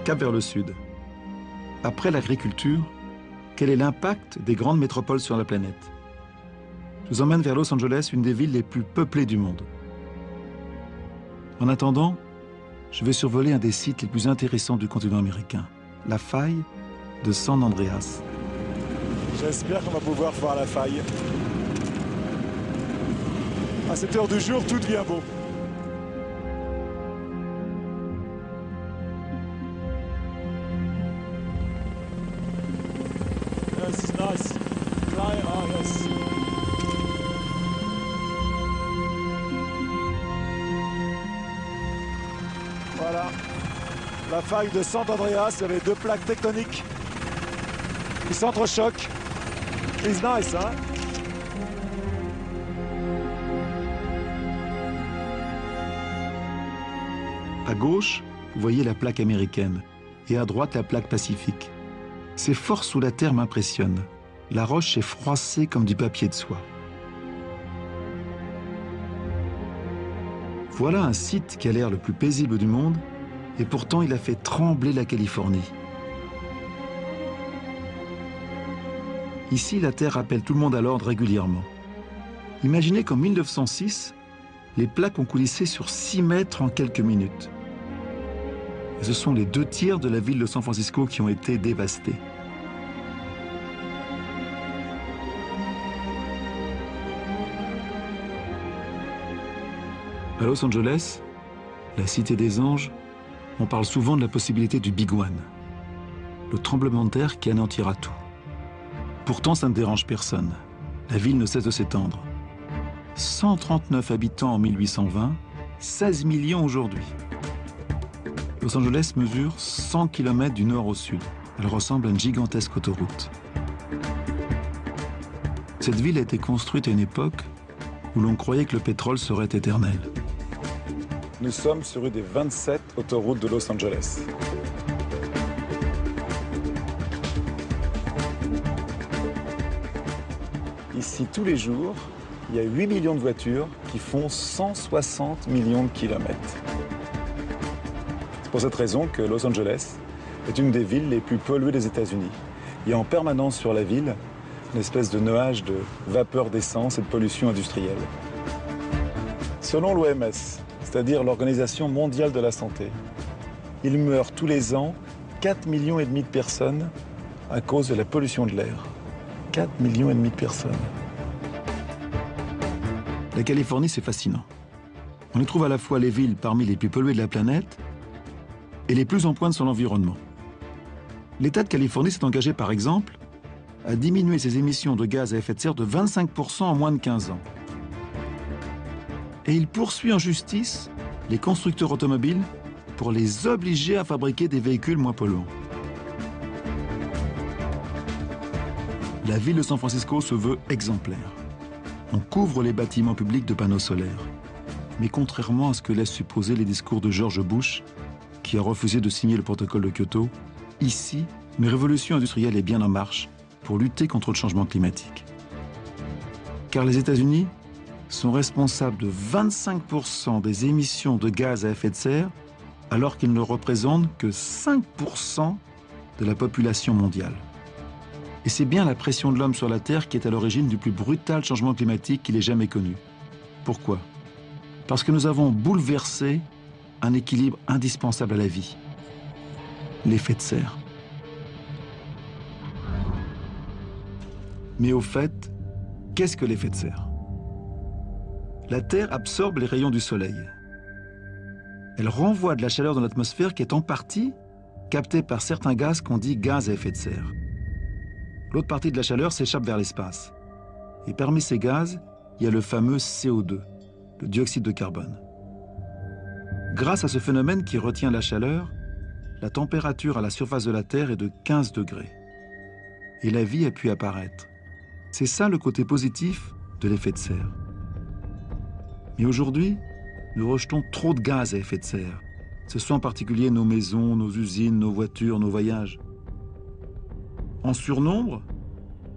cap vers le sud. Après l'agriculture, quel est l'impact des grandes métropoles sur la planète? Je vous emmène vers Los Angeles, une des villes les plus peuplées du monde. En attendant, je vais survoler un des sites les plus intéressants du continent américain, la faille de San Andreas. J'espère qu'on va pouvoir voir la faille. À cette heure du jour, tout devient beau. This is nice. Fly, oh yes. Voilà. La faille de San Andreas avec deux plaques tectoniques qui s'entrechoquent. It's nice, hein? À gauche, vous voyez la plaque américaine et à droite la plaque pacifique. Ces forts sous la terre m'impressionnent. La roche est froissée comme du papier de soie. Voilà un site qui a l'air le plus paisible du monde et pourtant il a fait trembler la Californie. Ici, la terre rappelle tout le monde à l'ordre régulièrement. Imaginez qu'en 1906, les plaques ont coulissé sur 6 mètres en quelques minutes. Et ce sont les 2/3 de la ville de San Francisco qui ont été dévastés. À Los Angeles, la cité des anges, on parle souvent de la possibilité du Big One, le tremblement de terre qui anéantira tout. Pourtant, ça ne dérange personne. La ville ne cesse de s'étendre. 139 habitants en 1820, 16 millions aujourd'hui. Los Angeles mesure 100 km du nord au sud. Elle ressemble à une gigantesque autoroute. Cette ville a été construite à une époque où l'on croyait que le pétrole serait éternel. Nous sommes sur une des 27 autoroutes de Los Angeles. Ici, tous les jours, il y a 8 millions de voitures qui font 160 millions de kilomètres. C'est pour cette raison que Los Angeles est une des villes les plus polluées des États-Unis. Il y a en permanence sur la ville une espèce de nuage de vapeur d'essence et de pollution industrielle. Selon l'OMS, c'est-à-dire l'Organisation mondiale de la santé, il meurt tous les ans 4,5 millions de personnes à cause de la pollution de l'air. 4,5 millions de personnes. La Californie, c'est fascinant. On y trouve à la fois les villes parmi les plus polluées de la planète et les plus en pointe sur l'environnement. L'État de Californie s'est engagé, par exemple, à diminuer ses émissions de gaz à effet de serre de 25% en moins de 15 ans. Et il poursuit en justice les constructeurs automobiles pour les obliger à fabriquer des véhicules moins polluants. La ville de San Francisco se veut exemplaire. On couvre les bâtiments publics de panneaux solaires. Mais contrairement à ce que laissent supposer les discours de George Bush, qui a refusé de signer le protocole de Kyoto, ici, une révolution industrielle est bien en marche pour lutter contre le changement climatique. Car les États-Unis sont responsables de 25% des émissions de gaz à effet de serre, alors qu'ils ne représentent que 5% de la population mondiale. Et c'est bien la pression de l'homme sur la Terre qui est à l'origine du plus brutal changement climatique qu'il ait jamais connu. Pourquoi? Parce que nous avons bouleversé un équilibre indispensable à la vie, l'effet de serre. Mais au fait, qu'est-ce que l'effet de serre? La Terre absorbe les rayons du Soleil. Elle renvoie de la chaleur dans l'atmosphère qui est en partie captée par certains gaz qu'on dit gaz à effet de serre. L'autre partie de la chaleur s'échappe vers l'espace. Et parmi ces gaz, il y a le fameux CO2, le dioxyde de carbone. Grâce à ce phénomène qui retient la chaleur, la température à la surface de la Terre est de 15 degrés. Et la vie a pu apparaître. C'est ça le côté positif de l'effet de serre. Mais aujourd'hui, nous rejetons trop de gaz à effet de serre. Ce sont en particulier nos maisons, nos usines, nos voitures, nos voyages. En surnombre,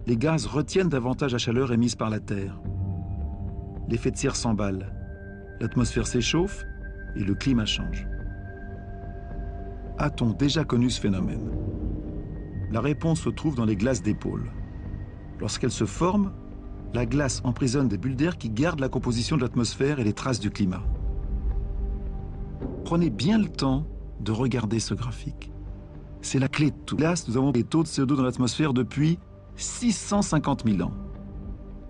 les gaz retiennent davantage la chaleur émise par la Terre. L'effet de serre s'emballe, l'atmosphère s'échauffe et le climat change. A-t-on déjà connu ce phénomène? La réponse se trouve dans les glaces des pôles. Lorsqu'elles se forment, la glace emprisonne des bulles d'air qui gardent la composition de l'atmosphère et les traces du climat. Prenez bien le temps de regarder ce graphique. C'est la clé de tout. Glace, nous avons des taux de CO2 dans l'atmosphère depuis 650 000 ans.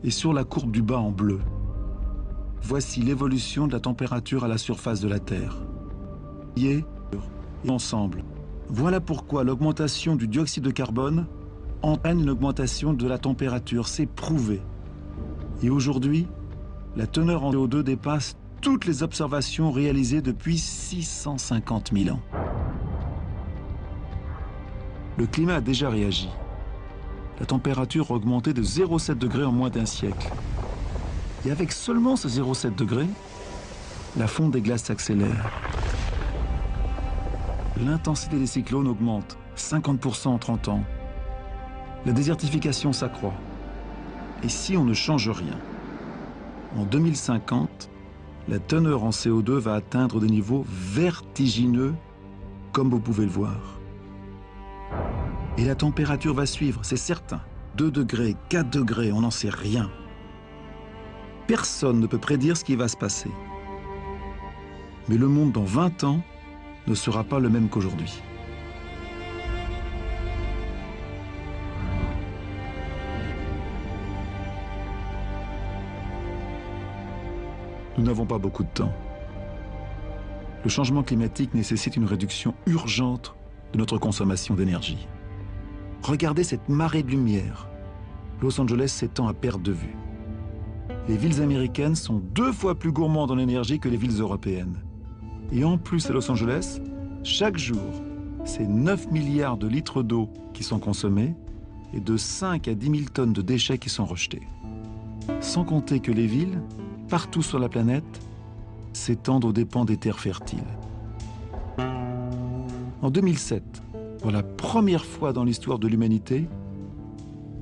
Et sur la courbe du bas en bleu, voici l'évolution de la température à la surface de la Terre. Et ensemble. Voilà pourquoi l'augmentation du dioxyde de carbone entraîne une augmentation de la température. C'est prouvé. Et aujourd'hui, la teneur en CO2 dépasse toutes les observations réalisées depuis 650 000 ans. Le climat a déjà réagi. La température a augmenté de 0,7 degrés en moins d'un siècle. Et avec seulement ce 0,7 degrés, la fonte des glaces s'accélère. L'intensité des cyclones augmente 50% en 30 ans. La désertification s'accroît. Et si on ne change rien, en 2050, la teneur en CO2 va atteindre des niveaux vertigineux, comme vous pouvez le voir. Et la température va suivre, c'est certain. 2 degrés, 4 degrés, on n'en sait rien. Personne ne peut prédire ce qui va se passer. Mais le monde dans 20 ans ne sera pas le même qu'aujourd'hui. Nous n'avons pas beaucoup de temps. Le changement climatique nécessite une réduction urgente de notre consommation d'énergie. Regardez cette marée de lumière. Los Angeles s'étend à perte de vue. Les villes américaines sont 2 fois plus gourmandes en énergie que les villes européennes. Et en plus, à Los Angeles, chaque jour, c'est 9 milliards de litres d'eau qui sont consommés et de 5 à 10 000 tonnes de déchets qui sont rejetés. Sans compter que les villes, partout sur la planète, s'étendent aux dépens des terres fertiles. En 2007, pour la première fois dans l'histoire de l'humanité,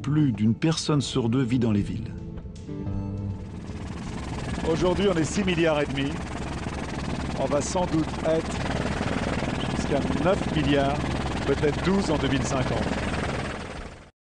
plus d'une personne sur 2 vit dans les villes. Aujourd'hui, on est 6 milliards et demi. On va sans doute être jusqu'à 9 milliards, peut-être 12 en 2050.